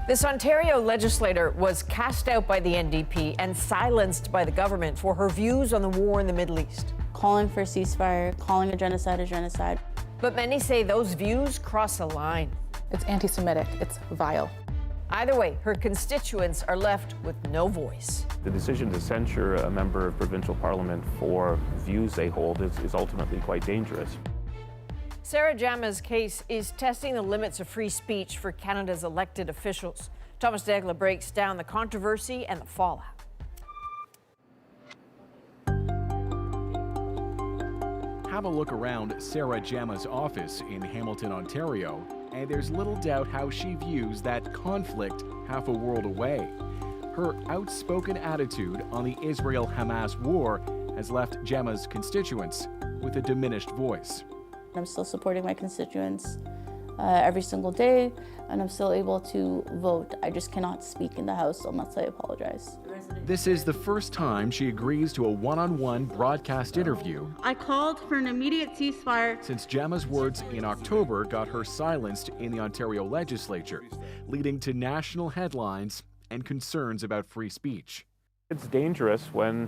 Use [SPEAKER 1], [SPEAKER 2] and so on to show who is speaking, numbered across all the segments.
[SPEAKER 1] This Ontario legislator was cast out by the NDP and silenced by the government for her views on the war in the Middle East.
[SPEAKER 2] Calling for a ceasefire, calling a genocide.
[SPEAKER 1] But many say those views cross a line.
[SPEAKER 3] It's anti-Semitic, it's vile.
[SPEAKER 1] Either way, her constituents are left with no voice.
[SPEAKER 4] The decision to censure a member of provincial parliament for views they hold is ultimately quite dangerous.
[SPEAKER 1] Sarah Jama's case is testing the limits of free speech for Canada's elected officials. Thomas Degla breaks down the controversy and the fallout.
[SPEAKER 5] Have a look around Sarah Jama's office in Hamilton, Ontario, and there's little doubt how she views that conflict half a world away. Her outspoken attitude on the Israel-Hamas war has left Jama's constituents with a diminished voice.
[SPEAKER 2] I'm still supporting my constituents every single day, and I'm still able to vote. I just cannot speak in the House unless I apologize.
[SPEAKER 5] This is the first time she agrees to a one-on-one broadcast interview.
[SPEAKER 6] I called for an immediate ceasefire
[SPEAKER 5] Since Jama's words in October got her silenced in the Ontario legislature, leading to national headlines and concerns about free speech.
[SPEAKER 4] It's dangerous when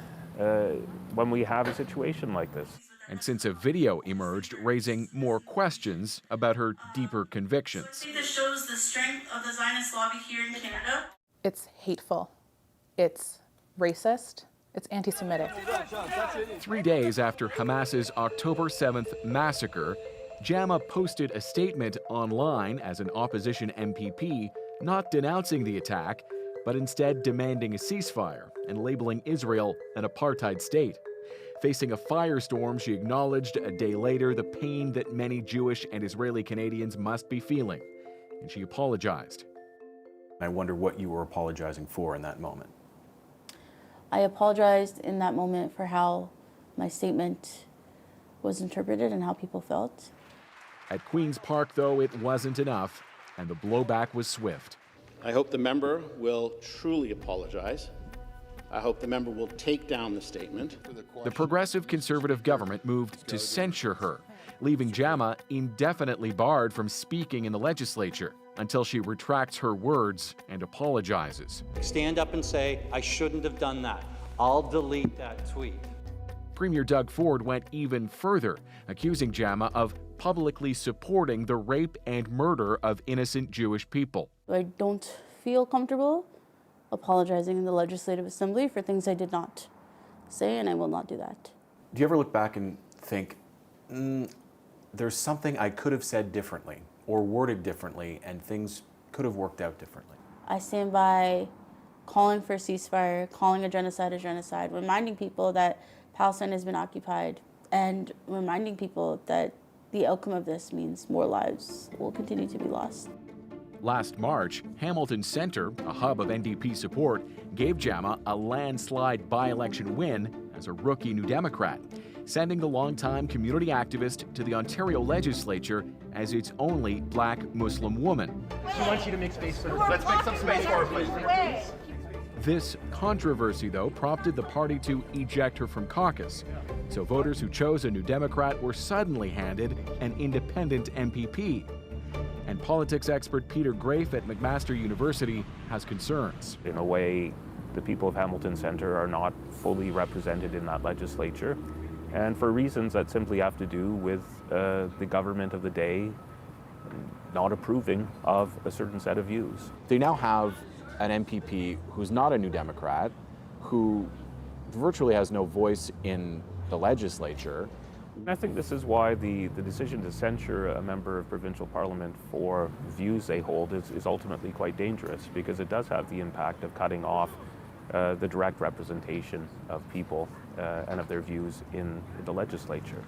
[SPEAKER 4] we have a situation like this.
[SPEAKER 5] And since a video emerged raising more questions about her deeper convictions.
[SPEAKER 6] I think this shows the strength of the Zionist lobby here in Canada.
[SPEAKER 3] It's hateful, it's racist, it's anti-Semitic.
[SPEAKER 5] 3 days after Hamas's October 7th massacre, Jama posted a statement online as an opposition MPP, not denouncing the attack, but instead demanding a ceasefire and labeling Israel an apartheid state. Facing a firestorm, she acknowledged a day later the pain that many Jewish and Israeli Canadians must be feeling, and she apologized.
[SPEAKER 7] I wonder what you were apologizing for in that moment.
[SPEAKER 2] I apologized in that moment for how my statement was interpreted and how people felt.
[SPEAKER 5] At Queen's Park, though, it wasn't enough, and the blowback was swift.
[SPEAKER 8] I hope the member will truly apologize. I hope the member will take down the statement.
[SPEAKER 5] The Progressive Conservative government moved to censure her, leaving Jama indefinitely barred from speaking in the legislature until she retracts her words and apologizes.
[SPEAKER 9] Stand up and say, I shouldn't have done that. I'll delete that tweet.
[SPEAKER 5] Premier Doug Ford went even further, accusing Jama of publicly supporting the rape and murder of innocent Jewish people.
[SPEAKER 2] I don't feel comfortable apologizing in the Legislative Assembly for things I did not say, and I will not do that.
[SPEAKER 7] Do you ever look back and think, there's something I could have said differently or worded differently and things could have worked out differently?
[SPEAKER 2] I stand by calling for a ceasefire, calling a genocide, reminding people that Palestine has been occupied, and reminding people that the outcome of this means more lives will continue to be lost.
[SPEAKER 5] Last March, Hamilton Centre, a hub of NDP support, gave Jama a landslide by-election win as a rookie New Democrat, sending the longtime community activist to the Ontario legislature as its only black Muslim woman.
[SPEAKER 10] She wants you to make space for her. Let's make some space for her, please.
[SPEAKER 5] This controversy, though, prompted the party to eject her from caucus. So voters who chose a New Democrat were suddenly handed an independent MPP. And politics expert Peter Grafe at McMaster University has concerns.
[SPEAKER 4] In a way, the people of Hamilton Centre are not fully represented in that legislature, and for reasons that simply have to do with the government of the day not approving of a certain set of views.
[SPEAKER 7] They now have an MPP who's not a New Democrat, who virtually has no voice in the legislature.
[SPEAKER 4] I think this is why the decision to censure a member of provincial parliament for views they hold is ultimately quite dangerous, because it does have the impact of cutting off the direct representation of people and of their views in the legislature.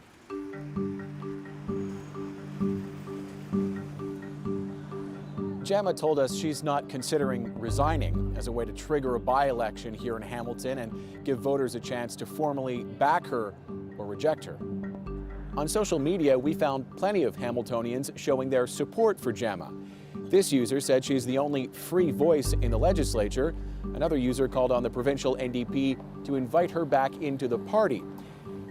[SPEAKER 11] Jama told us she's not considering resigning as a way to trigger a by-election here in Hamilton and give voters a chance to formally back her or reject her. On social media, we found plenty of Hamiltonians showing their support for Jama. This user said she's the only free voice in the legislature. Another user called on the provincial NDP to invite her back into the party.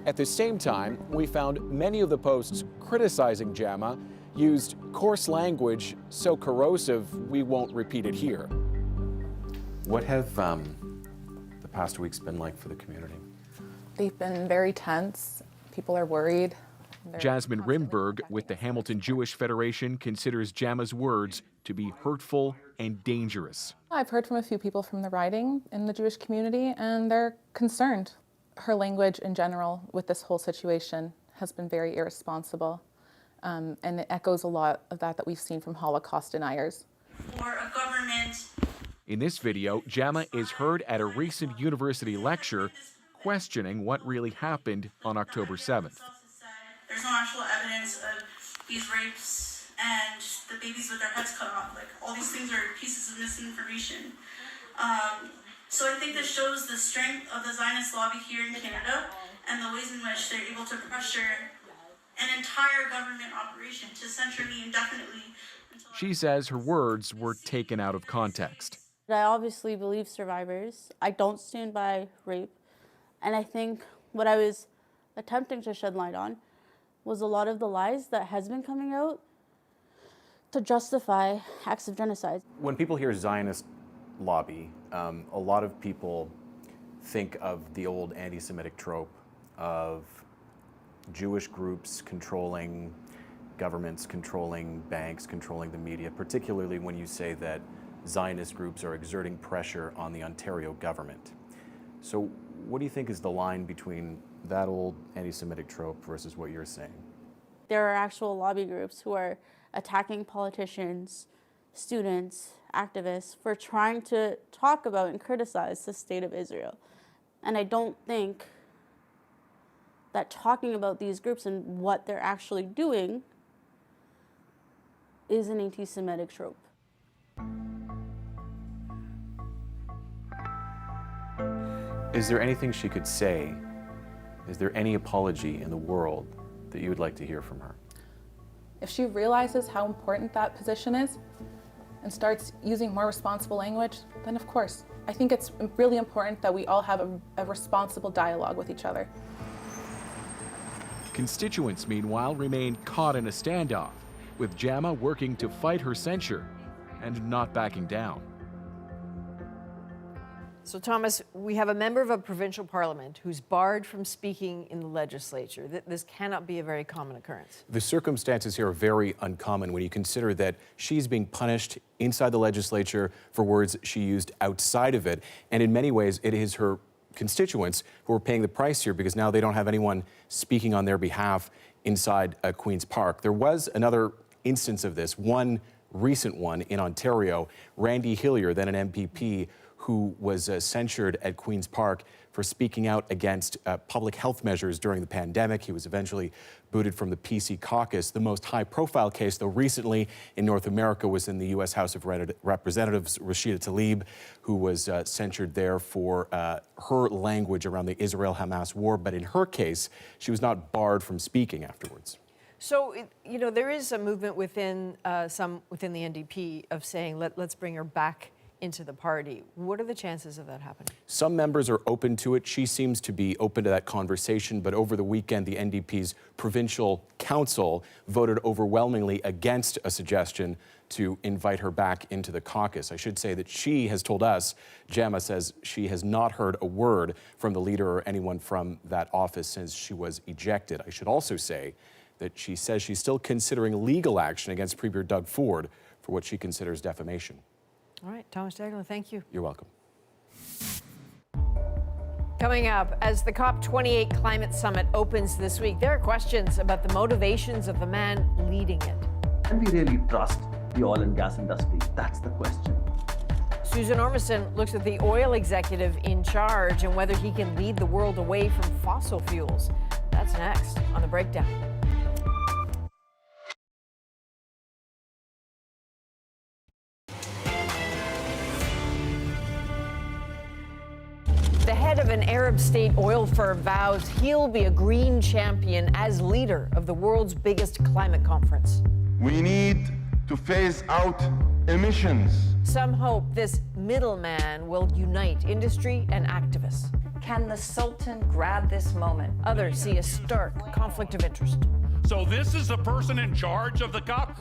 [SPEAKER 11] At the same time, we found many of the posts criticizing Jama used coarse language so corrosive we won't repeat it here.
[SPEAKER 7] What have the past weeks been like for the community?
[SPEAKER 3] They've been very tense. People are worried.
[SPEAKER 5] Jasmine Rimberg with the Hamilton Jewish Federation considers Jama's words to be hurtful and dangerous.
[SPEAKER 3] I've heard from a few people from the riding in the Jewish community, and they're concerned. Her language in general with this whole situation has been very irresponsible, and it echoes a lot of that we've seen from Holocaust deniers.
[SPEAKER 6] For a government.
[SPEAKER 5] In this video, Jama is heard at a recent university lecture questioning what really happened on October 7th.
[SPEAKER 6] There's no actual evidence of these rapes and the babies with their heads cut off. Like, all these things are pieces of misinformation. So I think this shows the strength of the Zionist lobby here in Canada and the ways in which they're able to pressure an entire government operation to censure me indefinitely.
[SPEAKER 5] She says her words were taken out of context.
[SPEAKER 2] I obviously believe survivors. I don't stand by rape. And I think what I was attempting to shed light on was a lot of the lies that has been coming out to justify acts of genocide.
[SPEAKER 7] When people hear Zionist lobby, a lot of people think of the old anti-Semitic trope of Jewish groups controlling governments, controlling banks, controlling the media, particularly when you say that Zionist groups are exerting pressure on the Ontario government. So what do you think is the line between that old anti-Semitic trope versus what you're saying?
[SPEAKER 2] There are actual lobby groups who are attacking politicians, students, activists for trying to talk about and criticize the state of Israel. And I don't think that talking about these groups and what they're actually doing is an anti-Semitic trope.
[SPEAKER 7] Is there anything she could say? Is there any apology in the world that you would like to hear from her?
[SPEAKER 3] If she realizes how important that position is and starts using more responsible language, then of course. I think it's really important that we all have a responsible dialogue with each other.
[SPEAKER 5] Constituents, meanwhile, remain caught in a standoff, with Jama working to fight her censure and not backing down.
[SPEAKER 1] So, Thomas, we have a member of a provincial parliament who's barred from speaking in the legislature. This cannot be a very common occurrence.
[SPEAKER 7] The circumstances here are very uncommon when you consider that she's being punished inside the legislature for words she used outside of it. And in many ways, it is her constituents who are paying the price here because now they don't have anyone speaking on their behalf inside Queen's Park. There was another instance of this, one recent one in Ontario. Randy Hillier, then an MPP, who was censured at Queen's Park for speaking out against public health measures during the pandemic. He was eventually booted from the PC caucus. The most high-profile case, though, recently in North America was in the U.S. House of Representatives, Rashida Tlaib, who was censured there for her language around the Israel-Hamas war. But in her case, she was not barred from speaking afterwards.
[SPEAKER 1] So, you know, there is a movement within within the NDP of saying, let's bring her back into the party. What are the chances of that happening? Some
[SPEAKER 7] members are open to it. She seems to be open to that conversation, but over the weekend, the NDP's provincial council voted overwhelmingly against a suggestion to invite her back into the caucus. I should say that she has told us, Jama says she has not heard a word from the leader or anyone from that office since she was ejected. I should also say that she says she's still considering legal action against Premier Doug Ford for what she considers defamation.
[SPEAKER 1] All right, Thomas Degler, thank you.
[SPEAKER 7] You're welcome.
[SPEAKER 1] Coming up, as the COP28 climate summit opens this week, there are questions about the motivations of the man leading it.
[SPEAKER 12] Can we really trust the oil and gas industry? That's the question.
[SPEAKER 1] Susan Ormison looks at the oil executive in charge and whether he can lead the world away from fossil fuels. That's next on The Breakdown. The head of an Arab state oil firm vows he'll be a green champion as leader of the world's biggest climate conference.
[SPEAKER 13] We need to phase out emissions.
[SPEAKER 1] Some hope this middleman will unite industry and activists.
[SPEAKER 14] Can the Sultan grab this moment?
[SPEAKER 1] Others see a stark conflict of interest.
[SPEAKER 10] So this is the person in charge of the COP?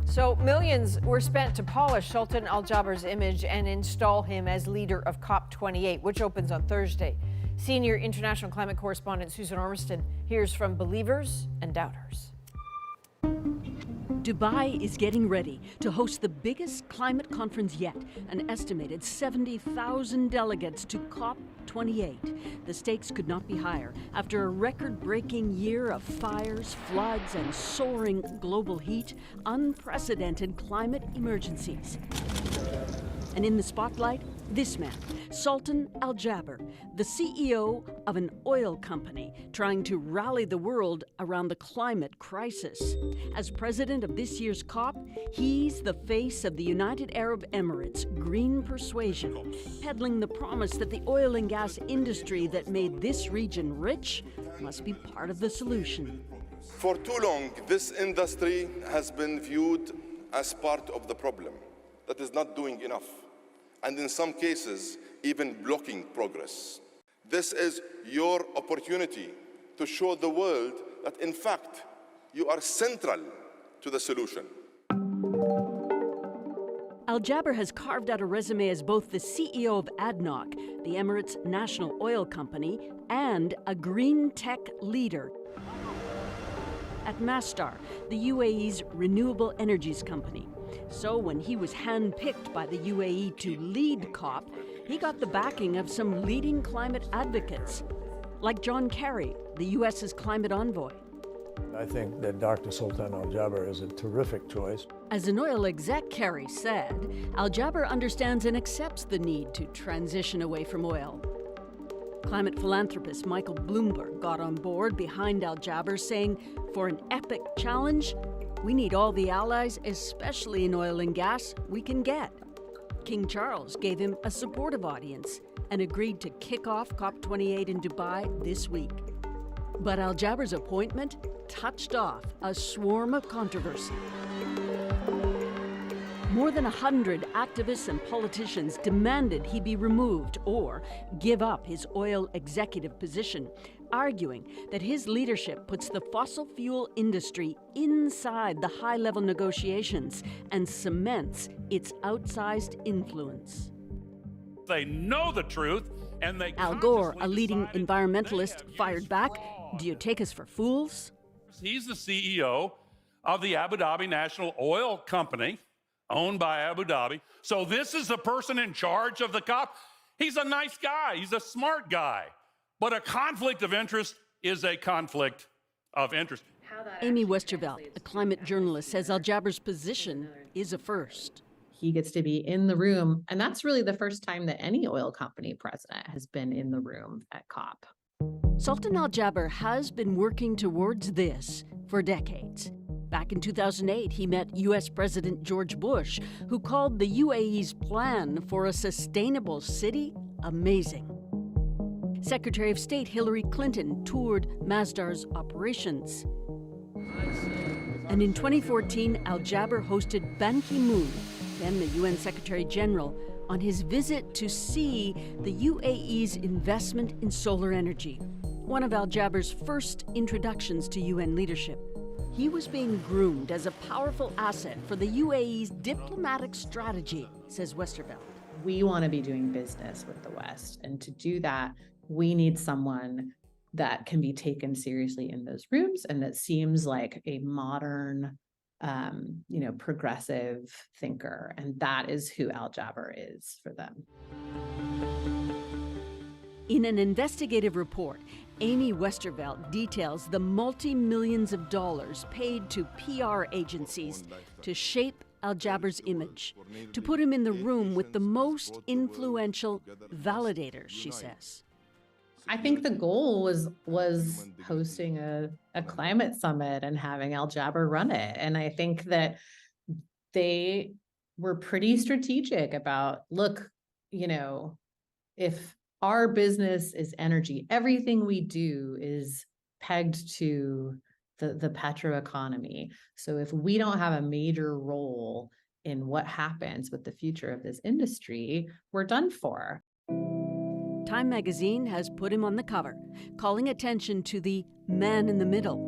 [SPEAKER 1] So millions were spent to polish Sultan Al Jaber's image and install him as leader of COP28, which opens on Thursday. Senior international climate correspondent Susan Ormiston hears from believers and doubters.
[SPEAKER 14] Dubai is getting ready to host the biggest climate conference yet, an estimated 70,000 delegates to COP28. The stakes could not be higher after a record-breaking year of fires, floods, and soaring global heat, unprecedented climate emergencies. And in the spotlight, this man, Sultan Al Jaber, the CEO of an oil company trying to rally the world around the climate crisis. As president of this year's COP, he's the face of the United Arab Emirates' green persuasion, peddling the promise that the oil and gas industry that made this region rich must be part of the solution.
[SPEAKER 13] For too long, this industry has been viewed as part of the problem that is not doing enough, and in some cases, even blocking progress. This is your opportunity to show the world that, in fact, you are central to the solution.
[SPEAKER 14] Al Jaber has carved out a resume as both the CEO of ADNOC, the Emirates' national oil company, and a green tech leader at Masdar, the UAE's renewable energies company. So when he was handpicked by the UAE to lead COP, he got the backing of some leading climate advocates, like John Kerry, the U.S.'s climate envoy.
[SPEAKER 15] I think that Dr. Sultan Al Jaber is a terrific choice.
[SPEAKER 14] As an oil exec, Kerry said, Al Jaber understands and accepts the need to transition away from oil. Climate philanthropist Michael Bloomberg got on board behind Al Jaber, saying, for an epic challenge, we need all the allies, especially in oil and gas, we can get. King Charles gave him a supportive audience and agreed to kick off COP28 in Dubai this week. But Al Jaber's appointment touched off a swarm of controversy. More than 100 activists and politicians demanded he be removed or give up his oil executive position, arguing that his leadership puts the fossil fuel industry inside the high-level negotiations and cements its outsized influence.
[SPEAKER 10] They know the truth, and they
[SPEAKER 14] Al Gore, a leading environmentalist, fired back, "Do you take us for fools?"
[SPEAKER 10] He's the CEO of the Abu Dhabi National Oil Company, owned by Abu Dhabi. So this is the person in charge of the COP. He's a nice guy. He's a smart guy. But a conflict of interest is a conflict of interest.
[SPEAKER 14] Amy Westervelt, a climate journalist, says Al Jaber's position is a first.
[SPEAKER 16] He gets to be in the room, and that's really the first time that any oil company president has been in the room at COP.
[SPEAKER 14] Sultan Al Jaber has been working towards this for decades. Back in 2008, he met U.S. President George Bush, who called the UAE's plan for a sustainable city amazing. Secretary of State Hillary Clinton toured Masdar's operations. And in 2014, Al Jaber hosted Ban Ki-moon, then the UN Secretary General, on his visit to see the UAE's investment in solar energy, one of Al Jaber's first introductions to UN leadership. He was being groomed as a powerful asset for the UAE's diplomatic strategy, says Westervelt.
[SPEAKER 16] We want to be doing business with the West, and to do that, we need someone that can be taken seriously in those rooms and that seems like a modern, progressive thinker. And that is who Al Jaber is for them.
[SPEAKER 14] In an investigative report, Amy Westervelt details the multi-millions of dollars paid to PR agencies to shape Al Jaber's image, to put him in the room with the most influential validators, she says.
[SPEAKER 16] I think the goal was hosting a climate summit and having Al Jaber run it. And I think that they were pretty strategic about, look, if our business is energy, everything we do is pegged to the petroeconomy. So if we don't have a major role in what happens with the future of this industry, we're done for.
[SPEAKER 14] Time magazine has put him on the cover, calling attention to the man in the middle.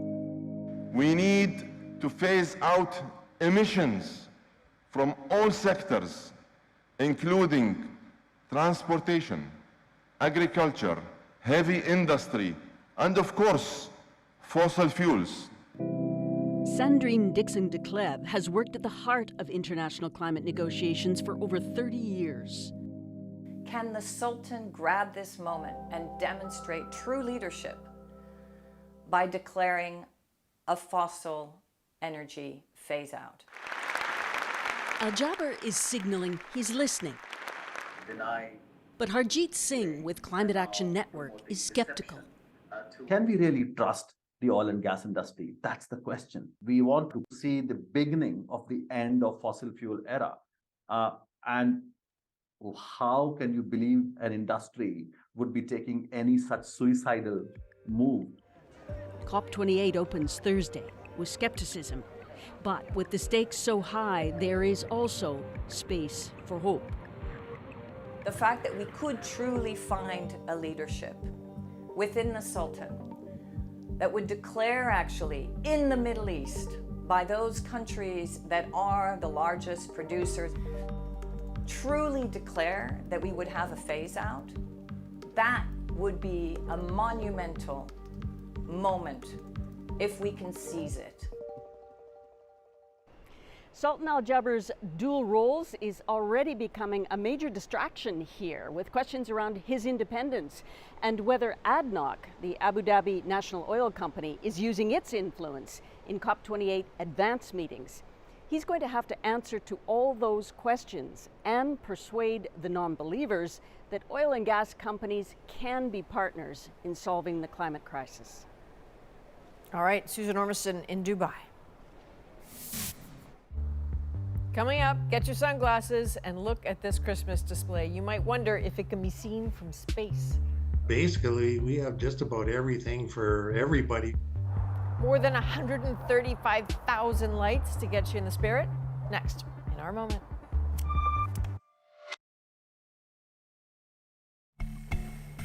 [SPEAKER 13] We need to phase out emissions from all sectors, including transportation, agriculture, heavy industry, and of course, fossil fuels.
[SPEAKER 14] Sandrine Dixon de Cleve has worked at the heart of international climate negotiations for over 30 years.
[SPEAKER 17] Can the Sultan grab this moment and demonstrate true leadership by declaring a fossil energy phase out?
[SPEAKER 14] Al-Jaber is signaling he's listening. But Harjeet Singh with Climate Action Network is skeptical.
[SPEAKER 12] Can we really trust the oil and gas industry? That's the question. We want to see the beginning of the end of fossil fuel era. And how can you believe an industry would be taking any such suicidal move?
[SPEAKER 14] COP28 opens Thursday with skepticism. But with the stakes so high, there is also space for hope.
[SPEAKER 17] The fact that we could truly find a leadership within the Sultan that would declare actually in the Middle East by those countries that are the largest producers, truly declare that we would have a phase out, that would be a monumental moment if we can seize it.
[SPEAKER 14] Sultan Al-Jaber's dual roles is already becoming a major distraction here, with questions around his independence and whether ADNOC, the Abu Dhabi National Oil Company, is using its influence in COP28 advance meetings. He's going to have to answer to all those questions and persuade the non-believers that oil and gas companies can be partners in solving the climate crisis.
[SPEAKER 1] All right, Susan Ormiston in Dubai. Coming up, get your sunglasses and look at this Christmas display. You might wonder if it can be seen from space.
[SPEAKER 15] Basically, we have just about everything for everybody.
[SPEAKER 1] More than 135,000 lights to get you in the spirit. Next, in our moment.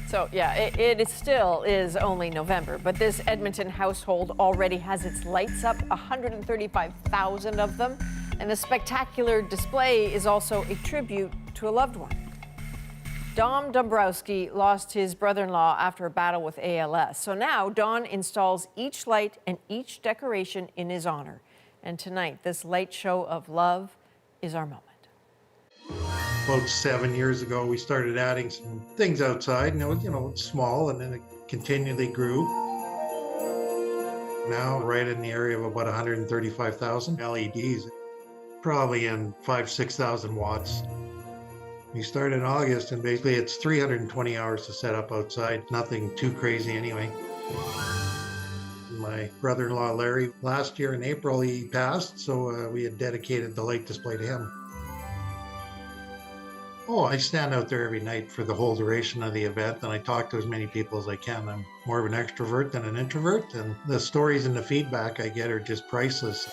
[SPEAKER 1] So yeah, it still is only November, but this Edmonton household already has its lights up, 135,000 of them. And the spectacular display is also a tribute to a loved one. Dom Dombrowski lost his brother-in-law after a battle with ALS. So now Don installs each light and each decoration in his honor. And tonight, this light show of love is our moment.
[SPEAKER 15] About 7 years ago, we started adding some things outside, and it was, it's small, and then it continually grew. Now, right in the area of about 135,000 LEDs, probably in 5,000-6,000 watts. We started in August, and basically it's 320 hours to set up outside. Nothing too crazy anyway. My brother-in-law Larry, last year in April, he passed, so we had dedicated the light display to him. Oh, I stand out there every night for the whole duration of the event, and I talk to as many people as I can. I'm more of an extrovert than an introvert, and the stories and the feedback I get are just priceless.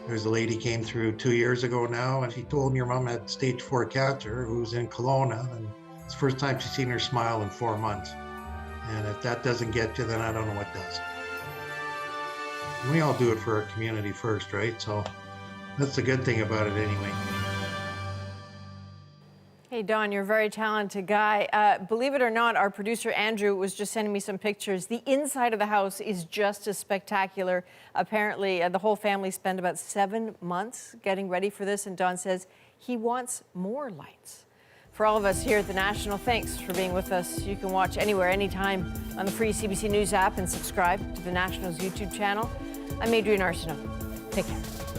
[SPEAKER 15] There's a lady came through 2 years ago now, and she told me her mom had stage 4 cancer, who's in Kelowna, and it's the first time she's seen her smile in 4 months. And if that doesn't get you, then I don't know what does. And we all do it for our community first, right? So that's the good thing about it anyway.
[SPEAKER 1] Hey, Don, you're a very talented guy. Believe it or not, our producer, Andrew, was just sending me some pictures. The inside of the house is just as spectacular. Apparently, the whole family spent about 7 months getting ready for this, and Don says he wants more lights. For all of us here at The National, thanks for being with us. You can watch anywhere, anytime on the free CBC News app and subscribe to The National's YouTube channel. I'm Adrienne Arsenault. Take care.